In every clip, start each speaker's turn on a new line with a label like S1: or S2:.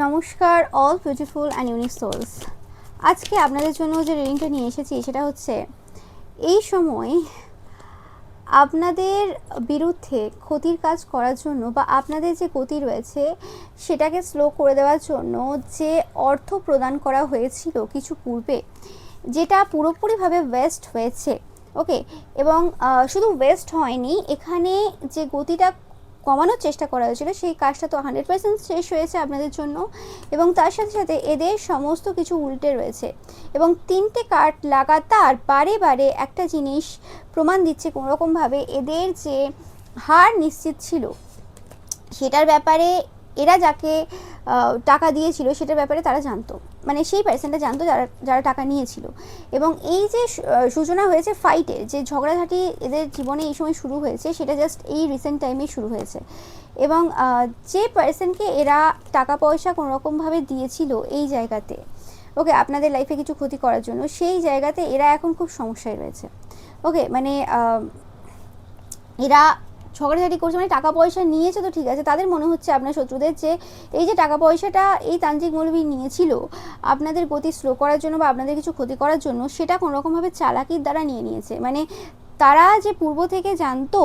S1: নমস্কার all beautiful and unique souls. আজকে আপনাদের জন্য যে রিডিংটা নিয়ে এসেছি সেটা হচ্ছে এই সময় আপনাদের বিরুদ্ধে ক্ষতির কাজ করার জন্য বা আপনাদের যে গতি রয়েছে সেটাকে স্লো করে দেওয়ার জন্য যে অর্থ প্রদান করা হয়েছিল কিছু পূর্বে, যেটা পুরোপুরিভাবে ওয়েস্ট হয়েছে। ওকে, এবং শুধু ওয়েস্ট হয়নি, এখানে যে গতিটা কমানোর চেষ্টা করা হয়েছিল সেই কাজটা তো 100% শেষ হয়েছে আপনাদের জন্য, এবং তার সাথে সাথে এদের সমস্ত কিছু উল্টে রয়েছে। এবং তিনটে কার্ড লাগাতার বারে বারে একটা জিনিস প্রমাণ দিচ্ছে কোনোরকমভাবে এদের যে হার নিশ্চিত ছিল সেটার ব্যাপারে, এরা যাকে টাকা দিয়েছিল সেটার ব্যাপারে তারা জানতো, মানে সেই পার্সনটা জানতো যারা যারা টাকা নিয়েছিল। এবং এই যে সূচনা হয়েছে ফাইটের, যে ঝগড়াঝাটি এদের জীবনে এই সময় শুরু হয়েছে, সেটা জাস্ট এই রিসেন্ট টাইমে শুরু হয়েছে। এবং যে পার্সনকে এরা টাকা পয়সা কোনোরকমভাবে দিয়েছিল এই জায়গাতে, ওকে, আপনাদের লাইফে কিছু ক্ষতি করার জন্য, সেই জায়গাতে এরা এখন খুব সমস্যায় রয়েছে। ওকে, মানে এরা ঝগড়াঝাটি করছে, মানে টাকা পয়সা নিয়েছে তো ঠিক আছে, তাদের মনে হচ্ছে আপনার শত্রুদের যে এই যে টাকা পয়সাটা এই তান্ত্রিক মৌলবী নিয়েছিল আপনাদের গতি স্লো করার জন্য বা আপনাদের কিছু ক্ষতি করার জন্য, সেটা কোনোরকমভাবে চালাকির দ্বারা নিয়ে নিয়েছে। মানে তারা যে পূর্ব থেকে জানতো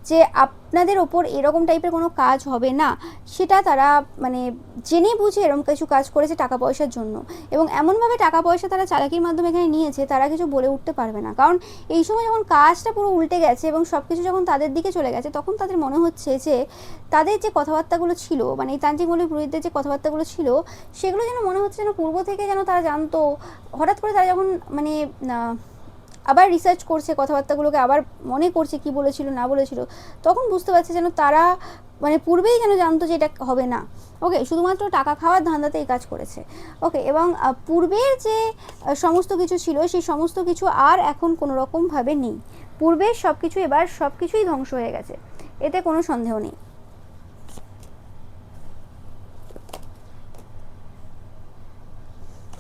S1: যে আপনাদের ওপর এরকম টাইপের কোনো কাজ হবে না, সেটা তারা মানে জেনে বুঝে এরকম কিছু কাজ করেছে টাকা পয়সার জন্য। এবং এমনভাবে টাকা পয়সা তারা চালাকির মাধ্যমে এখানে নিয়েছে, তারা কিছু বলে উঠতে পারবে না। কারণ এই সময় যখন কাজটা পুরো উল্টে গেছে এবং সব কিছু যখন তাদের দিকে চলে গেছে, তখন তাদের মনে হচ্ছে যে তাদের যে কথাবার্তাগুলো ছিল, মানে এই তান্ত্রিক মৌলবী পুরোহিতদের যে কথাবার্তাগুলো ছিল, সেগুলো যেন মনে হচ্ছে যেন পূর্ব থেকে যেন তারা জানতো। হঠাৎ করে তারা যখন মানে আবার রিসার্চ করছে কথাবার্তাগুলোকে, আবার মনে করছে কি বলেছিল না বলেছিল, তখন বুঝতে পারছে যেন তারা মানে পূর্বেই যেন জানতো যে এটা হবে না। ওকে, শুধুমাত্র টাকা খাওয়ার ধান্দাতে এই কাজ করেছে। ওকে, এবং পূর্বের যে সমস্ত কিছু ছিল সেই সমস্ত কিছু আর এখন কোনো রকমভাবে নেই। পূর্বের সব কিছু এবার সব কিছুই ধ্বংস হয়ে গেছে, এতে কোনো সন্দেহ নেই।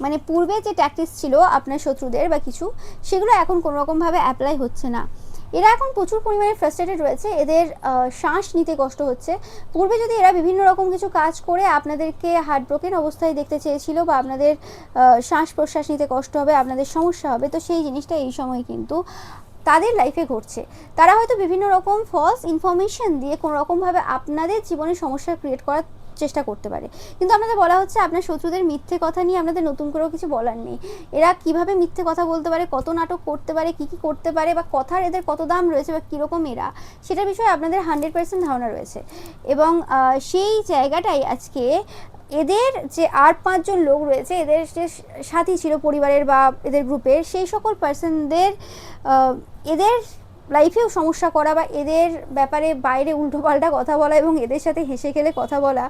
S1: মানে পূর্বে যে ট্যাকটিক্স ছিল আপনার শত্রুদের বা কিছু, সেগুলো এখন কোনো রকমভাবে অ্যাপ্লাই হচ্ছে না। এরা এখন প্রচুর পরিমাণে ফ্রাস্ট্রেটেড রয়েছে, এদের শ্বাস নিতে কষ্ট হচ্ছে। পূর্বে যদি এরা বিভিন্ন রকম কিছু কাজ করে আপনাদেরকে হার্ট ব্রোকেন অবস্থায় দেখতে চেয়েছিল বা আপনাদের শ্বাস প্রশ্বাস নিতে কষ্ট হবে, আপনাদের সমস্যা হবে, তো সেই জিনিসটা এই সময় কিন্তু তাদের লাইফে ঘটছে। তারা হয়তো বিভিন্ন রকম ফলস ইনফরমেশন দিয়ে কোনো রকমভাবে আপনাদের জীবনে সমস্যা ক্রিয়েট করার চেষ্টা করতে পারে। কিন্তু আপনাদের বলা হচ্ছে আপনার শত্রুদের মিথ্যে কথা নিয়ে আপনাদের নতুন করেও কিছু বলার নেই। এরা কিভাবে মিথ্যে কথা বলতে পারে, কত নাটক করতে পারে, কি কি করতে পারে, বা কথার এদের কত দাম রয়েছে বা কীরকম এরা, সেটার বিষয়ে আপনাদের 100% ধারণা রয়েছে। এবং সেই জায়গাটাই আজকে এদের যে আর 5জন লোক রয়েছে, এদের যে সাথী ছিল পরিবারের বা এদের গ্রুপের, সেই সকল পার্সনদের এদের লাইফেও সমস্যা করা বা এদের ব্যাপারে বাইরে উল্টোপাল্টা কথা বলা এবং এদের সাথে হেসে খেলে কথা বলা,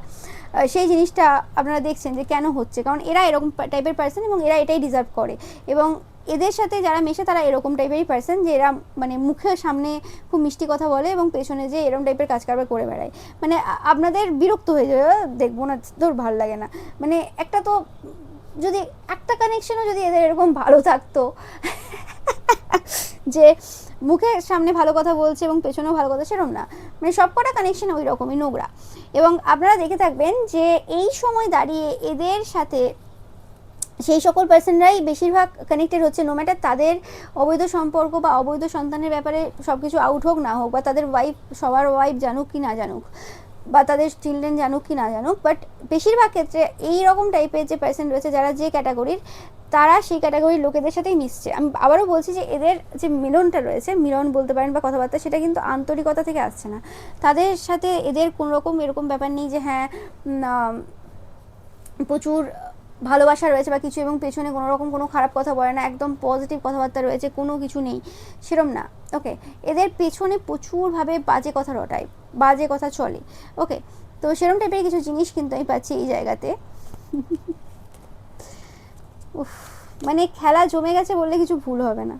S1: সেই জিনিসটা আপনারা দেখছেন যে কেন হচ্ছে। কারণ এরা এরকম টাইপের পার্সন এবং এরা এটাই ডিজার্ভ করে। এবং এদের সাথে যারা মেশে তারা এরকম টাইপেরই পার্সন, যে এরা মানে মুখের সামনে খুব মিষ্টি কথা বলে এবং পেছনে যে এরকম টাইপের কাজ কারবার করে বেড়ায়। মানে আপনাদের বিরক্ত হয়ে যাবে, দেখবো না, তোর ভালো লাগে না। মানে একটা তো যদি একটা কানেকশনও যদি এদের এরকম ভালো থাকতো যে মুখের সামনে ভালো কথা বলছে এবং পেছনেও ভালো কথা, সেরকম না, মানে সবকটা কানেকশন ওই রকমই নোংরা। এবং আপনারা দেখে থাকবেন যে এই সময় দাঁড়িয়ে এদের সাথে সেই সকল পার্সনরাই বেশিরভাগ কানেক্টেড হচ্ছে, নো ম্যাটার তাদের অবৈধ সম্পর্ক বা অবৈধ সন্তানের ব্যাপারে সব কিছু আউট হোক না হোক, বা তাদের ওয়াইফ সবার ওয়াইফ জানুক কি না জানুক, বা তাদের চিলড্রেন জানুক কি না জানুক, বাট বেশিরভাগ ক্ষেত্রে এই রকম টাইপের যে পার্সন রয়েছে যারা যে ক্যাটাগরির, তারা সেই ক্যাটাগরির লোকেদের সাথেই মিশছে। আমি আবারও বলছি যে এদের যে মিলনটা রয়েছে, মিলন বলতে পারেন বা কথাবার্তা, সেটা কিন্তু আন্তরিকতা থেকে আসছে না। তাদের সাথে এদের কোনো রকম এরকম ব্যাপার নেই যে হ্যাঁ প্রচুর ভালোবাসা রয়েছে বা কিছু, এবং পেছনে কোনো রকম কোনো খারাপ কথা বলে না, একদম পজিটিভ কথাবার্তা রয়েছে, কোনো কিছু নেই, সেরম না। ওকে, এদের পেছনে প্রচুরভাবে বাজে কথা রটায়, বাজে কথা চলে। ওকে, তো সেরম টাইপের কিছু জিনিস কিন্তু আমি পাচ্ছি এই জায়গাতে। উফ, মানে খেলা জমে গেছে বললে কিছু ভুল হবে না।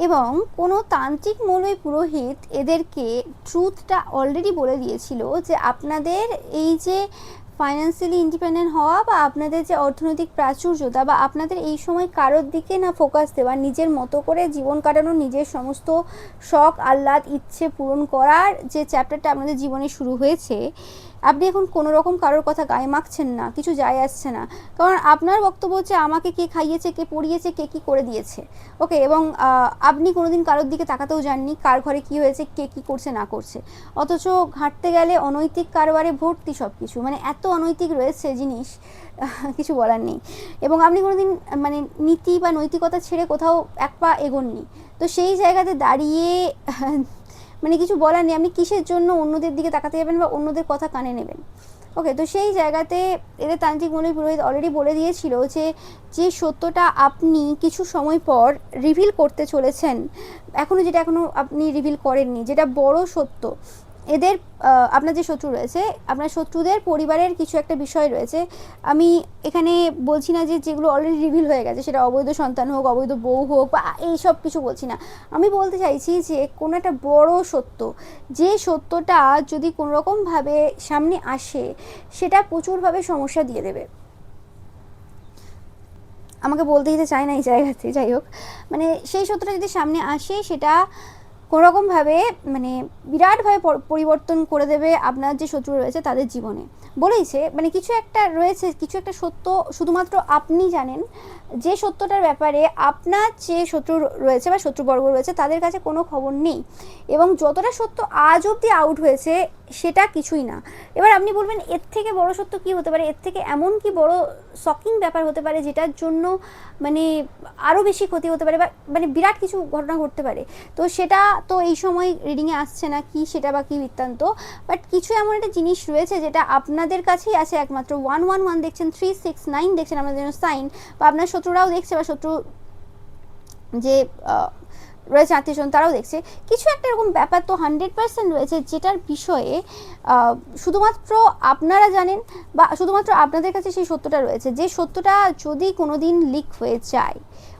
S1: এবং কোনো তান্ত্রিক মৌলবী পুরোহিত এদেরকে ট্রুথটা অলরেডি বলে দিয়েছিল যে আপনাদের এই যে ফাইন্যান্সিয়ালি ইন্ডিপেন্ডেন্ট হওয়া বা আপনাদের যে অর্থনৈতিক প্রাচুর্যতা বা আপনাদের এই সময় কারোর দিকে না ফোকাস দেওয়া, নিজের মতো করে জীবন কাটানো, নিজের সমস্ত শখ আহ্লাদ ইচ্ছে পূরণ করার যে চ্যাপ্টারটা আপনাদের জীবনে শুরু হয়েছে, আপনি এখন কোনো রকম কারোর কথা গায়ে মাখছেন না, কিছু যায় আসছে না। কারণ আপনার বক্তব্য হচ্ছে আমাকে কে খাইয়েছে, কে পড়িয়েছে, কে কী করে দিয়েছে। ওকে, এবং আপনি কোনোদিন কারোর দিকে তাকাতেও যাননি কার ঘরে কী হয়েছে, কে কী করছে না করছে। অথচ ঘাঁটতে গেলে অনৈতিক কারবারে ভর্তি সব কিছু, মানে এত অনৈতিক রয়েছে জিনিস, কিছু বলার নেই। এবং আপনি কোনোদিন মানে নীতি বা নৈতিকতা ছেড়ে কোথাও এক পা এগোননি। তো সেই জায়গাতে দাঁড়িয়ে মানে কিছু বলার নেই, আপনি কিসের জন্য অন্যদের দিকে তাকাতে যাবেন বা অন্যদের কথা কানে নেবেন। ওকে, তো সেই জায়গাতে এদের তান্ত্রিক মৌলবী পুরোহিত অলরেডি বলে দিয়েছিল যে যে সত্যটা আপনি কিছু সময় পর রিভিল করতে চলেছেন, যেটা এখনও আপনি রিভিল করেননি, যেটা বড় সত্য। এদের আপনার যে শত্রু রয়েছে, আপনার শত্রুদের পরিবারের কিছু একটা বিষয় রয়েছে। আমি এখানে বলছি না যে যেগুলো অলরেডি রিভিল হয়ে গেছে, সেটা অবৈধ সন্তান হোক, অবৈধ বউ হোক, বা এই সব কিছু বলছি না। আমি বলতে চাইছি যে কোনো একটা বড় সত্য, যে সত্যটা যদি কোনোরকমভাবে সামনে আসে, সেটা প্রচুরভাবে সমস্যা দিয়ে দেবে। আমাকে বলতে যেতে চাই না এই জায়গাতে, যাই হোক, মানে সেই সত্যটা যদি সামনে আসে, সেটা কোনোরকমভাবে মানে বিরাটভাবে পরিবর্তন করে দেবে আপনার যে শত্রু রয়েছে তাদের জীবনে। বলেইছে মানে কিছু একটা রয়েছে, কিছু একটা সত্য শুধুমাত্র আপনি জানেন, যে সত্যটার ব্যাপারে আপনার যে শত্রু রয়েছে বা শত্রুবর্গ রয়েছে তাদের কাছে কোনো খবর নেই। এবং যতটা সত্য আজ অবধি আউট হয়েছে সেটা কিছুই না। এবার আপনি বলবেন এর থেকে বড় সত্য কী হতে পারে, এর থেকে এমন কি বড় শকিং ব্যাপার হতে পারে যেটার জন্য মানে আরও বেশি ক্ষতি হতে পারে বা মানে বিরাট কিছু ঘটনা ঘটতে পারে। তো সেটা তো এই সময় রিডিংয়ে আসছে না কি সেটা বা কী বৃত্তান্ত, বাট কিছু এমন একটা জিনিস রয়েছে যেটা আপনাদের কাছেই আছে একমাত্র। 111 দেখছেন, 369 দেখছেন আপনাদের জন্য সাইন, বা আপনার শত্রুরাও দেখছে বা শত্রু যে রয়েছে আত্মীয়স্বজন তারাও দেখছে। কিছু একটা এরকম ব্যাপার তো 100% রয়েছে যেটার বিষয়ে শুধুমাত্র আপনারা জানেন বা শুধুমাত্র আপনাদের কাছে সেই সত্যটা রয়েছে। যে সত্যটা যদি কোনো দিন লিক হয়ে যায়,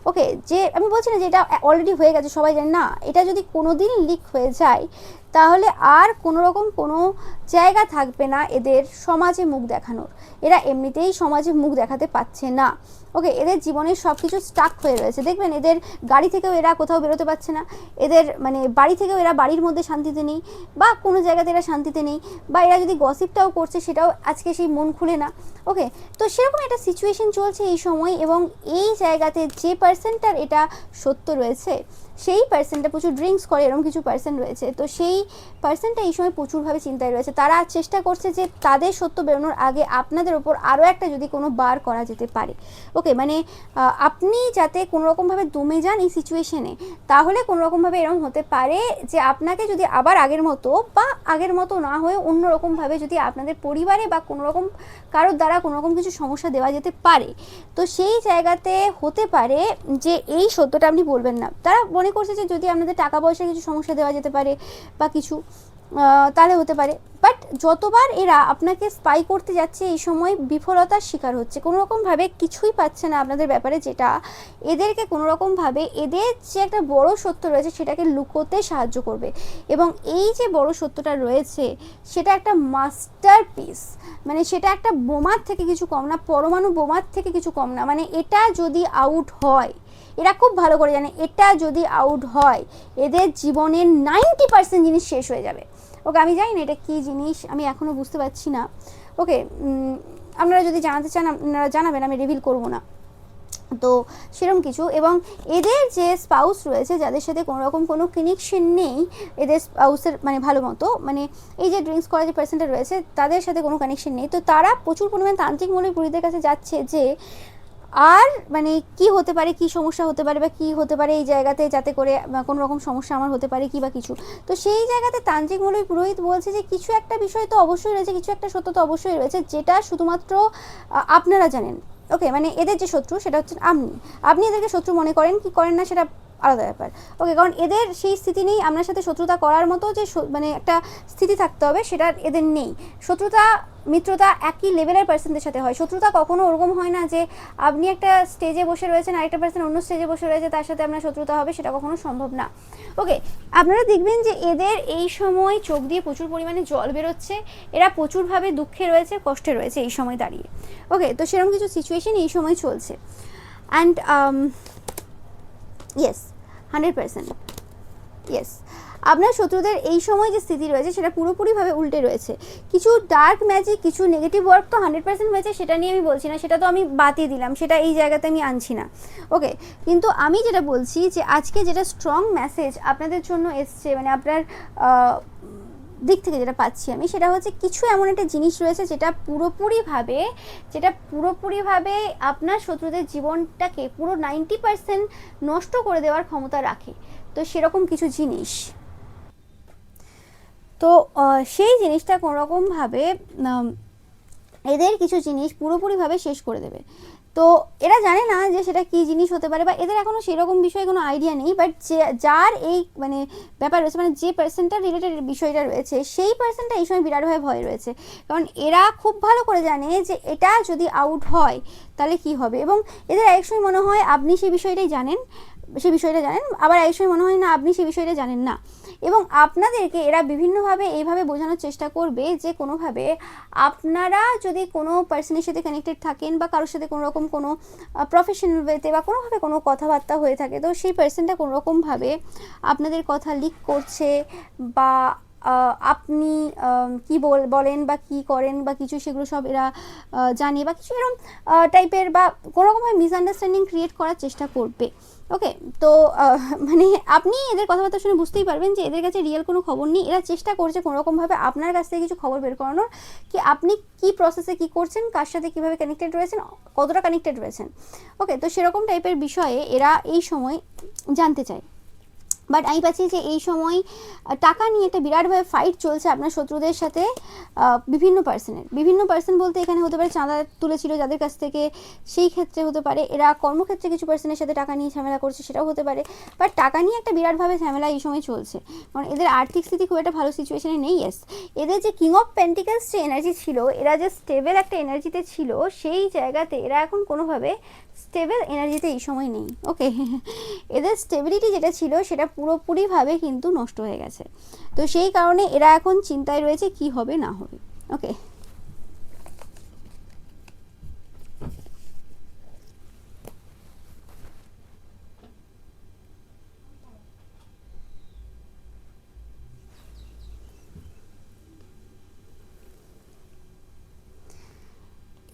S1: ওকে, যে আমি বলছি না যে এটা অলরেডি হয়ে গেছে সবাই জানে, না, এটা যদি কোনো দিন লিক হয়ে যায় তাহলে আর কোনো রকম কোনো জায়গা থাকবে না এদের সমাজে মুখ দেখানোর। এরা এমনিতেই সমাজে মুখ দেখাতে পারছে না। ওকে, এদের জীবনের সব কিছু স্টাক হয়ে রয়েছে। দেখবেন এদের গাড়ি থেকেও এরা কোথাও বেরোতে পারছে না, এদের মানে বাড়ি থেকেও এরা বাড়ির মধ্যে শান্তিতে নেই, বা কোনো জায়গাতে এরা শান্তিতে নেই, বা এরা যদি গসিপটাও করছে সেটাও আজকে সেই মন খুলে না। ওকে, তো সেরকম একটা সিচুয়েশন চলছে এই সময়। এবং এই জায়গাতে যে পার্সনটার এটা সত্য রয়েছে, সেই পার্সনটা প্রচুর ড্রিঙ্কস করে, এরকম কিছু পার্সন রয়েছে। তো সেই পার্সনটা এই সময় প্রচুরভাবে চিন্তায় রয়েছে। তারা চেষ্টা করছে যে তাদের সত্য বেরোনোর আগে আপনাদের ওপর আরও একটা যদি কোনো বার করা যেতে পারে। ওকে, মানে আপনি যাতে কোনোরকমভাবে দমে যান এই সিচুয়েশনে, তাহলে কোনোরকমভাবে এরকম হতে পারে যে আপনাকে যদি আবার আগের মতো বা আগের মতো না হয়ে অন্যরকমভাবে যদি আপনাদের পরিবারে বা কোনোরকম কারোর দ্বারা কোনোরকম কিছু সমস্যা দেওয়া যেতে পারে, তো সেই জায়গাতে হতে পারে যে এই সত্যটা আপনি বলবেন না। তারা মনে করছে যে যদি আপনাদের টাকা পয়সা কিছু সমস্যা দেওয়া যেতে পারে বা কিছু, তাহলে হতে পারে। বাট যতবার এরা আপনাকে স্পাই করতে যাচ্ছে এই সময় বিফলতার শিকার হচ্ছে, কোনোরকমভাবে কিছুই পাচ্ছে না আপনাদের ব্যাপারে, যেটা এদেরকে কোনোরকমভাবে এদের যে একটা বড় সত্য রয়েছে সেটাকে লুকোতে সাহায্য করবে। এবং এই যে বড় সত্যটা রয়েছে সেটা একটা মাস্টারপিস, মানে সেটা একটা বোমার থেকে কিছু কম না, পরমাণু বোমার থেকে কিছু কম না। মানে এটা যদি আউট হয়, এরা খুব ভালো করে জানে এটা যদি আউট হয় এদের জীবনের 90% জিনিস শেষ হয়ে যাবে। ওকে, আমি জানি না এটা কী জিনিস, আমি এখনও বুঝতে পারছি না। ওকে, আপনারা যদি জানাতে চান আপনারা জানাবেন, আমি রিভিল করব না। তো সেরকম কিছু। এবং এদের যে স্পাউস রয়েছে যাদের সাথে কোনো রকম কোনো কানেকশন নেই, এদের স্পাউসের মানে ভালো মতো মানে এই যে ড্রিঙ্কস করা যে পার্সেন্টটা রয়েছে তাদের সাথে কোনো কানেকশন নেই, তো তারা প্রচুর পরিমাণে তান্ত্রিক মৌলবী পুরোহিতের কাছে যাচ্ছে যে আর মানে কি হতে পারে, কি সমস্যা হতে পারে বা কি হতে পারে এই জায়গাতে, যাতে করে কোনো রকম সমস্যা আমার হতে পারে কি বা কিছু। তো সেই জায়গাতে তান্ত্রিক মৌলবী পুরোহিত বলছে যে কিছু একটা বিষয় তো অবশ্যই রয়েছে, কিছু একটা সত্য তো অবশ্যই রয়েছে যেটা শুধুমাত্র আপনারা জানেন। ওকে, মানে এদের যে শত্রু সেটা হচ্ছে আপনি এদেরকে শত্রু মনে করেন কি করেন না সেটা আলাদা ব্যাপার। ওকে, কারণ এদের সেই স্থিতি নেই আপনার সাথে শত্রুতা করার মতো, যে মানে একটা স্থিতি থাকতে হবে, সেটা এদের নেই। শত্রুতা মিত্রতা একই লেভেলের পার্সনদের সাথে হয়। শত্রুতা কখনো ওরকম হয় না যে আপনি একটা স্টেজে বসে রয়েছেন, আরেকটা পার্সন অন্য স্টেজে বসে রয়েছে, তার সাথে আপনার শত্রুতা হবে, সেটা কখনো সম্ভব না। ওকে, আপনারা দেখবেন যে এদের এই সময় চোখ দিয়ে প্রচুর পরিমাণে জল বেরোচ্ছে, এরা প্রচুরভাবে দুঃখে রয়েছে, কষ্টে রয়েছে এই সময় দাঁড়িয়ে। ওকে, তো সেরকম কিছু সিচুয়েশন এই সময় চলছে। অ্যান্ড ইয়েস, 100%, ইয়েস, আপনার শত্রুদের এই সময় যে স্থিতি রয়েছে সেটা পুরোপুরিভাবে উল্টে রয়েছে। কিছু ডার্ক ম্যাজিক, কিছু নেগেটিভ ওয়ার্ক তো 100% হয়েছে, সেটা নিয়ে আমি বলছি না, সেটা তো আমি বাতিয়ে দিলাম, সেটা এই জায়গাতে আমি আনছি না। ওকে, কিন্তু আমি যেটা বলছি যে আজকে যেটা স্ট্রং মেসেজ আপনাদের জন্য এসছে, মানে আপনার দিক থেকে যেটা পাচ্ছি আমি, সেটা হচ্ছে কিছু এমন একটা জিনিস রয়েছে যেটা পুরোপুরিভাবে আপনার শত্রুদের জীবনটাকে পুরো 90% নষ্ট করে দেওয়ার ক্ষমতা রাখে। তো সেরকম কিছু জিনিস, তো সেই জিনিসটা কোনোরকমভাবে এদের কিছু জিনিস পুরোপুরিভাবে শেষ করে দেবে। তো এরা জানে না যে সেটা কী জিনিস হতে পারে, বা এদের এখনও সেরকম বিষয়ে কোনো আইডিয়া নেই, বাট যে যার এই মানে ব্যাপার রয়েছে, মানে যে পার্সনটার রিলেটেড বিষয়টা রয়েছে, সেই পার্সনটা এই সময় বিরাটভাবে ভয় রয়েছে। কারণ এরা খুব ভালো করে জানে যে এটা যদি আউট হয় তাহলে কি হবে, এবং এদের এক সময় মনে হয় আপনি সেই বিষয়টা জানেন, আবার এক সময় মনে হয় না আপনি সেই বিষয়টা জানেন না। এবং আপনাদেরকে এরা বিভিন্নভাবে এইভাবে বোঝানোর চেষ্টা করবে যে কোনোভাবে আপনারা যদি কোনো পার্সনের সাথে কানেক্টেড থাকেন, বা কারোর সাথে কোনো রকম কোনো প্রফেশনাল ওয়েতে বা কোনোভাবে কোনো কথাবার্তা হয়ে থাকে, তো সেই পার্সনটা কোনোরকমভাবে আপনাদের কথা লিক করছে, বা আপনি কি বলেন বা কি করেন বা কিছু, সেগুলো সব এরা জানে, বা কিছু এরকম টাইপের, বা কোনোরকমভাবে মিসআন্ডারস্ট্যান্ডিং ক্রিয়েট করার চেষ্টা করবে। ওকে, তো মানে আপনি এদের কথাবার্তা শুনে বুঝতেই পারবেন যে এদের কাছে রিয়েল কোনো খবর নেই। এরা চেষ্টা করছে কোনোরকমভাবে আপনার কাছ থেকে কিছু খবর বের করানোর, কি আপনি কি প্রসেসে কি করছেন, কার সাথে কীভাবে কানেক্টেড রয়েছেন, কতটা কানেক্টেড রয়েছেন। ওকে, তো সেরকম টাইপের বিষয়ে এরা এই সময় জানতে চায়। বাট আমি পাচ্ছি যে এই সময় টাকা নিয়ে একটা বিরাটভাবে ফাইট চলছে আপনার শত্রুদের সাথে। বিভিন্ন পার্সন বলতে এখানে হতে পারে চাঁদা তুলেছিল যাদের কাছ থেকে, সেই ক্ষেত্রে হতে পারে এরা কর্মক্ষেত্রে কিছু পার্সনের সাথে টাকা নিয়ে ঝামেলা করছে, সেটাও হতে পারে। বাট টাকা নিয়ে একটা বিরাটভাবে ঝামেলা এই সময় চলছে, কারণ এদের আর্থিক স্থিতি খুব একটা ভালো সিচুয়েশনে নেই। ইয়েস, এদের যে কিং অফ পেন্টিকলস যে এনার্জি ছিল, এরা যে স্টেবল একটা এনার্জিতে ছিল, সেই জায়গাতে এরা এখন কোনোভাবে স্টেবল এনার্জিতে এই সময় নেই। ওকে, এদের স্টেবিলিটি যেটা ছিল সেটা পুরোপুরিভাবে কিন্তু নষ্ট হয়ে গেছে। তো সেই কারণে এরা এখন চিন্তায় রয়েছে কি হবে না হবে। ওকে,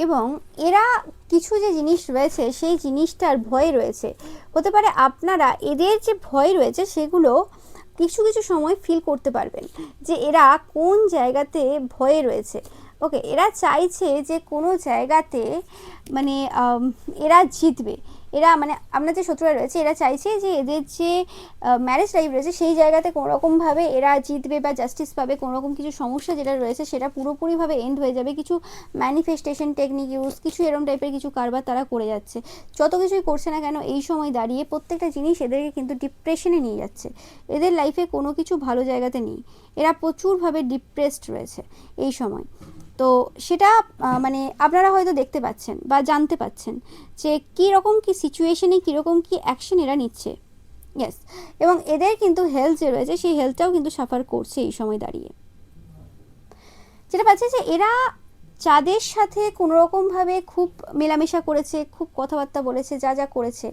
S1: এবং এরা কিছু যে জিনিস রয়েছে সেই জিনিসটার ভয় রয়েছে। হতে পারে আপনারা এদের যে ভয় রয়েছে সেগুলো কিছু কিছু সময় ফিল করতে পারবেন, যে এরা কোন জায়গাতে ভয়ে রয়েছে। ওকে, এরা চাইছে যে কোনো জায়গাতে মানে এরা জিতবে। এরা মানে আপনার যে শত্রুরা রয়েছে, এরা চাইছে যে এদের যে ম্যারেজ লাইফ রয়েছে সেই জায়গাতে কোনোরকমভাবে এরা জিতবে বা জাস্টিস পাবে। কোনোরকম কিছু সমস্যা যেটা রয়েছে সেটা পুরোপুরিভাবে এন্ড হয়ে যাবে। কিছু ম্যানিফেস্টেশন টেকনিক ইউজ, কিছু এরম টাইপের কিছু কারবার তারা করে যাচ্ছে। যত কিছুই করছে না কেন এই সময় দাঁড়িয়ে প্রত্যেকটা জিনিস এদেরকে কিন্তু ডিপ্রেশনে নিয়ে যাচ্ছে। এদের লাইফে কোনো কিছু ভালো জায়গাতে নেই, এরা প্রচুরভাবে ডিপ্রেসড রয়েছে এই সময়। তো সেটা মানে আপনারা হয়তো দেখতে পাচ্ছেন বা জানতে পাচ্ছেন যে কীরকম কী সিচুয়েশনে কীরকম কী অ্যাকশন এরা নিচ্ছে। ইয়েস, এবং এদের কিন্তু হেলথ যে রয়েছে সেই হেলথটাও কিন্তু সাফার করছে এই সময় দাঁড়িয়ে। যেটা পাচ্ছে যে এরা যাদের সাথে কোনোরকমভাবে খুব মেলামেশা করেছে, খুব কথাবার্তা বলেছে, যা যা করেছে,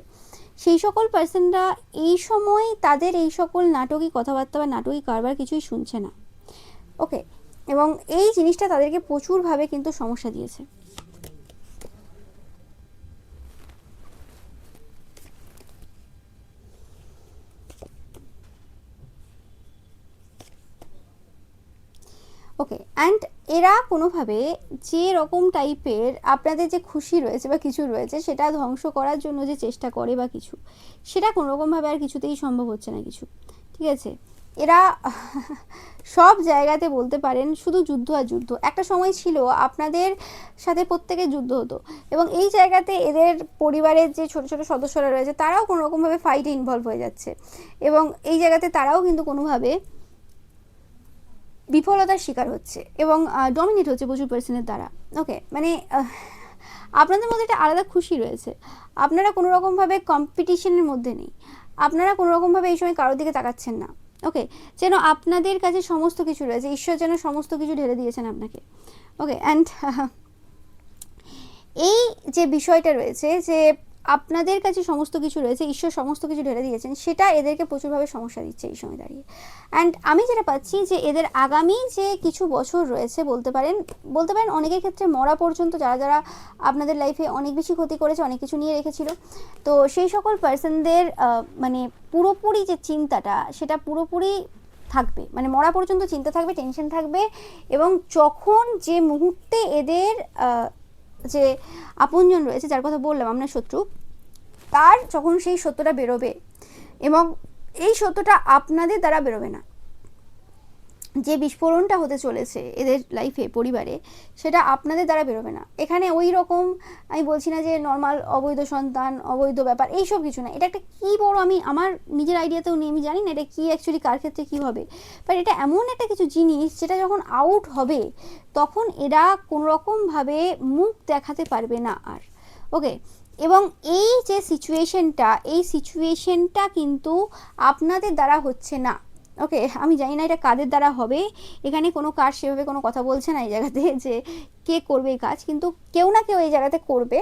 S1: সেই সকল পার্সনরা এই সময় তাদের এই সকল নাটকী কথাবার্তা বা নাটকী কারবার কিছুই শুনছে না। ওকে, এবং এই জিনিসটা তাদেরকে প্রচুরভাবে কিন্তু সমস্যা দিয়েছে। ওকে, অ্যান্ড এরা কোনোভাবে যে রকম টাইপের আপনাদের যে খুশি রয়েছে বা কিছু রয়েছে সেটা ধ্বংস করার জন্য যে চেষ্টা করে বা কিছু, সেটা কোনোরকমভাবে আর কিছুতেই সম্ভব হচ্ছে না কিছু। ঠিক আছে, এরা সব জায়গাতে বলতে পারেন শুধু যুদ্ধ আর যুদ্ধ। একটা সময় ছিল আপনাদের সাথে প্রত্যেকের যুদ্ধ হতো, এবং এই জায়গাতে এদের পরিবারের যে ছোট ছোট সদস্যরা রয়েছে তারাও কোনো রকমভাবে ফাইটে ইনভলভ হয়ে যাচ্ছে, এবং এই জায়গাতে তারাও কিন্তু কোনোভাবে বিফলতার শিকার হচ্ছে এবং ডমিনেট হচ্ছে প্রচুর পার্সনের দ্বারা। ওকে, মানে আপনাদের মধ্যে একটা আলাদা খুশি রয়েছে, আপনারা কোনো রকমভাবে কম্পিটিশনের মধ্যে নেই, আপনারা কোনো রকমভাবে এই সময় কারোর দিকে তাকাচ্ছেন না। ওকে, যেন আপনাদের কাছে সমস্ত কিছু রয়েছে, ঈশ্বর যেন সমস্ত কিছু ঢেলে দিয়েছেন আপনাকে। ওকে, অ্যান্ড এই যে বিষয়টা রয়েছে যে আপনাদের কাছে সমস্ত কিছু রয়েছে, ঈশ্বর সমস্ত কিছু ঢেলে দিয়েছেন, সেটা এদেরকে প্রচুরভাবে সমস্যা দিচ্ছে এই সময় দাঁড়িয়ে। অ্যান্ড আমি যেটা পাচ্ছি যে এদের আগামী যে কিছু বছর রয়েছে বলতে পারেন অনেকের ক্ষেত্রে মরা পর্যন্ত, যারা যারা আপনাদের লাইফে অনেক বেশি ক্ষতি করেছে, অনেক কিছু নিয়ে রেখেছিল, তো সেই সকল পার্সনদের মানে পুরোপুরি যে চিন্তাটা সেটা পুরোপুরি থাকবে, মানে মরা পর্যন্ত চিন্তা থাকবে, টেনশন থাকবে, এবং যখন যে মুহূর্তে এদের যে আপনজন রয়েছে, যার কথা বললাম আপনার শত্রু, তার যখন সেই সত্যটা বেরোবে, এবং এই সত্যটা আপনাদের দ্বারা বেরোবে না, যে বিস্ফোরণটা হতে চলেছে এদের লাইফে, পরিবারে, সেটা আপনাদের দ্বারা বেরোবে না। এখানে ওই রকম আমি বলছি না যে নর্মাল অবৈধ সন্তান, অবৈধ ব্যাপার, এইসব কিছু না। এটা একটা কী বড়, আমি আমার নিজের আইডিয়াতেও নেই, আমি জানি না এটা কী অ্যাকচুয়ালি কার ক্ষেত্রে কী হবে, বাট এটা এমন একটা কিছু জিনিস যেটা যখন আউট হবে তখন এরা কোনোরকমভাবে মুখ দেখাতে পারবে না আর। ওকে, এবং এই যে সিচুয়েশনটা, এই সিচুয়েশনটা কিন্তু আপনাদের দ্বারা হচ্ছে না। ওকে, আমি জানি না এটা কাদের দ্বারা হবে, এখানে কোনো কাজ সেভাবে কোনো কথা বলছে না এই জায়গাতে যে কে করবে এই কাজ, কিন্তু কেউ না কেউ এই জায়গাতে করবে।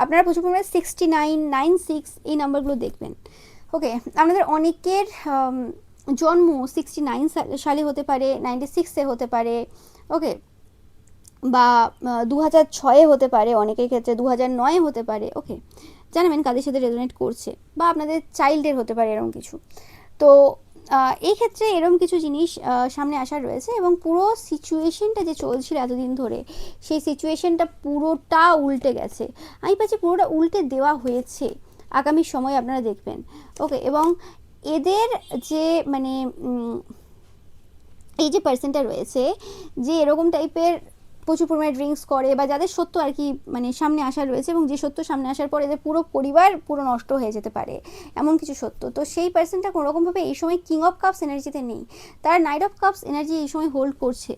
S1: আপনারা প্রচুর পরিমাণে 6996 এই নাম্বারগুলো দেখবেন। ওকে, আপনাদের অনেকের জন্ম 69 সালে হতে পারে, 96-এ হতে পারে, ওকে, বা 2006-এ হতে পারে, অনেকের ক্ষেত্রে 2009-এ হতে পারে। ওকে, জানাবেন কাদের সাথে রেজোনেট করছে, বা আপনাদের চাইল্ডের হতে পারে এরকম কিছু। তো এই ক্ষেত্রে এরকম কিছু জিনিস সামনে আসার রয়েছে, এবং পুরো সিচুয়েশনটা যে চলছিল এতদিন ধরে, সেই সিচুয়েশনটা পুরোটা উল্টে গেছে। আমি পাচ্ছি পুরোটা উল্টে দেওয়া হয়েছে, আগামী সময় আপনারা দেখবেন। ওকে, এবং এদের যে মানে এই যে পার্সনটা রয়েছে, যে এরকম টাইপের প্রচুর পরিমাণে ড্রিঙ্কস করে, বা যাদের সত্য আর কি মানে সামনে আসা রয়েছে, এবং যে সত্য সামনে আসার পর এদের পুরো পরিবার পুরো নষ্ট হয়ে যেতে পারে, এমন কিছু সত্য। তো সেই পার্সনটা কোনোরকমভাবে এই সময় কিং অফ কাপস এনার্জিতে নেই, তারা নাইট অফ কাপস এনার্জি এই সময় হোল্ড করছে।